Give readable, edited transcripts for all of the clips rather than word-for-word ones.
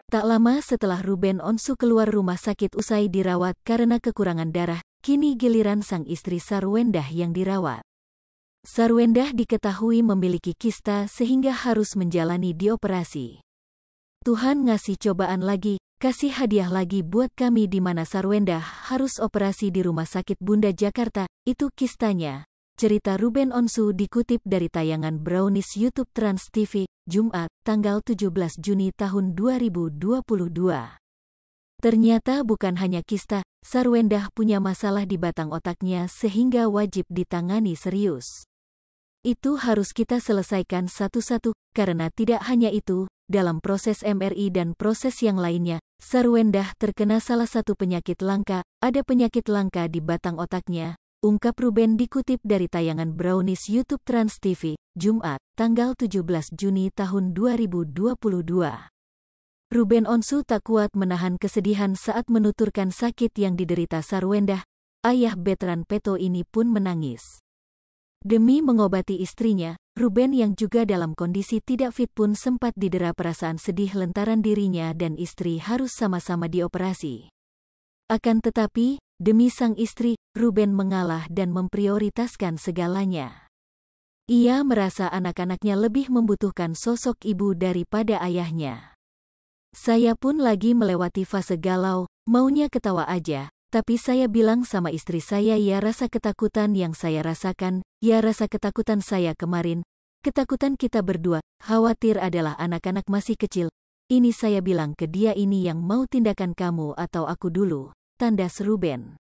Tak lama setelah Ruben Onsu keluar rumah sakit usai dirawat karena kekurangan darah, kini giliran sang istri Sarwendah yang dirawat. Sarwendah diketahui memiliki kista sehingga harus menjalani dioperasi. Tuhan ngasih cobaan lagi, kasih hadiah lagi buat kami di mana Sarwendah harus operasi di Rumah Sakit Bunda Jakarta, itu kistanya. Cerita Ruben Onsu dikutip dari tayangan Brownies YouTube Trans TV, Jumat, tanggal 17 Juni tahun 2022. Ternyata bukan hanya kista, Sarwendah punya masalah di batang otaknya sehingga wajib ditangani serius. Itu harus kita selesaikan satu-satu, karena tidak hanya itu, dalam proses MRI dan proses yang lainnya, Sarwendah terkena salah satu penyakit langka, ada penyakit langka di batang otaknya. Ungkap Ruben dikutip dari tayangan Brownies YouTube Trans TV, Jumat, tanggal 17 Juni tahun 2022. Ruben Onsu tak kuat menahan kesedihan saat menuturkan sakit yang diderita Sarwendah. Ayah Betran Peto ini pun menangis. Demi mengobati istrinya, Ruben yang juga dalam kondisi tidak fit pun sempat didera perasaan sedih lantaran dirinya dan istri harus sama-sama dioperasi. Akan tetapi, demi sang istri, Ruben mengalah dan memprioritaskan segalanya. Ia merasa anak-anaknya lebih membutuhkan sosok ibu daripada ayahnya. Saya pun lagi melewati fase galau, maunya ketawa aja, tapi saya bilang sama istri saya ya rasa ketakutan yang saya rasakan, ya rasa ketakutan saya kemarin, ketakutan kita berdua, khawatir adalah anak-anak masih kecil. Ini saya bilang ke dia ini yang mau tindakan kamu atau aku dulu, tandas Ruben.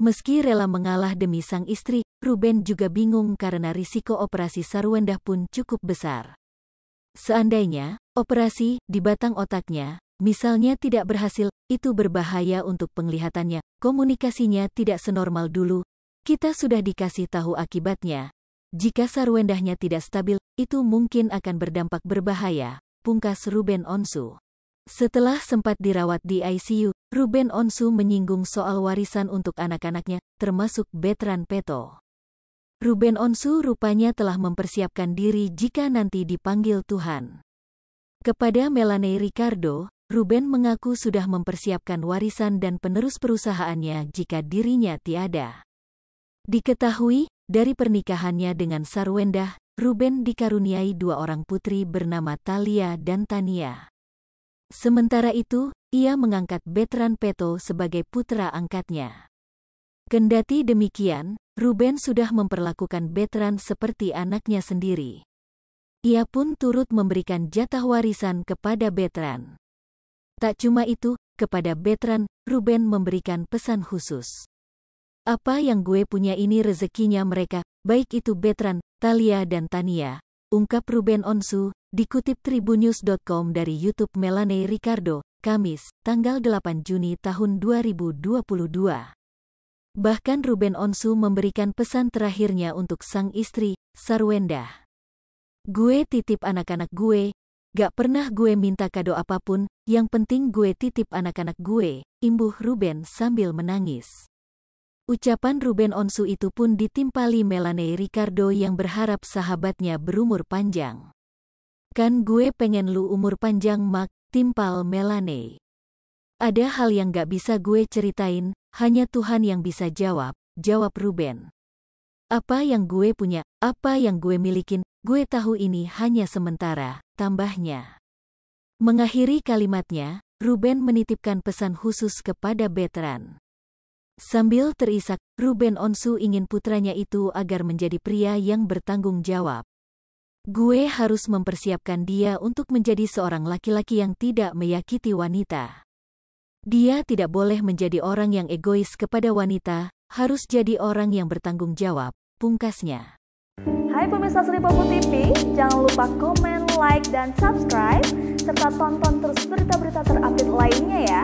Meski rela mengalah demi sang istri, Ruben juga bingung karena risiko operasi Sarwendah pun cukup besar. Seandainya, operasi di batang otaknya, misalnya tidak berhasil, itu berbahaya untuk penglihatannya, komunikasinya tidak senormal dulu, kita sudah dikasih tahu akibatnya. Jika Sarwendahnya tidak stabil, itu mungkin akan berdampak berbahaya, pungkas Ruben Onsu. Setelah sempat dirawat di ICU, Ruben Onsu menyinggung soal warisan untuk anak-anaknya, termasuk Betran Peto. Ruben Onsu rupanya telah mempersiapkan diri jika nanti dipanggil Tuhan. Kepada Melanie Ricardo, Ruben mengaku sudah mempersiapkan warisan dan penerus perusahaannya jika dirinya tiada. Diketahui, dari pernikahannya dengan Sarwendah, Ruben dikaruniai 2 orang putri bernama Thalia dan Tania. Sementara itu, ia mengangkat Betran Peto sebagai putra angkatnya. Kendati demikian, Ruben sudah memperlakukan Betran seperti anaknya sendiri. Ia pun turut memberikan jatah warisan kepada Betran. Tak cuma itu, kepada Betran, Ruben memberikan pesan khusus. Apa yang gue punya ini rezekinya mereka, baik itu Betran, Thalia dan Tania, ungkap Ruben Onsu. Dikutip tribunnews.com dari YouTube Melanie Ricardo, Kamis, tanggal 8 Juni tahun 2022. Bahkan Ruben Onsu memberikan pesan terakhirnya untuk sang istri, Sarwendah. Gue titip anak-anak gue, gak pernah gue minta kado apapun, yang penting gue titip anak-anak gue, imbuh Ruben sambil menangis. Ucapan Ruben Onsu itu pun ditimpali Melanie Ricardo yang berharap sahabatnya berumur panjang. Kan gue pengen lu umur panjang mak, timpal Melanie. Ada hal yang gak bisa gue ceritain, hanya Tuhan yang bisa jawab, jawab Ruben. Apa yang gue punya, apa yang gue milikin, gue tahu ini hanya sementara, tambahnya. Mengakhiri kalimatnya, Ruben menitipkan pesan khusus kepada Betran. Sambil terisak, Ruben Onsu ingin putranya itu agar menjadi pria yang bertanggung jawab. Gue harus mempersiapkan dia untuk menjadi seorang laki-laki yang tidak menyakiti wanita. Dia tidak boleh menjadi orang yang egois kepada wanita, harus jadi orang yang bertanggung jawab, pungkasnya. Hai pemirsa Sri Popo TV, jangan lupa komen, like, dan subscribe, serta tonton terus berita-berita terupdate lainnya ya.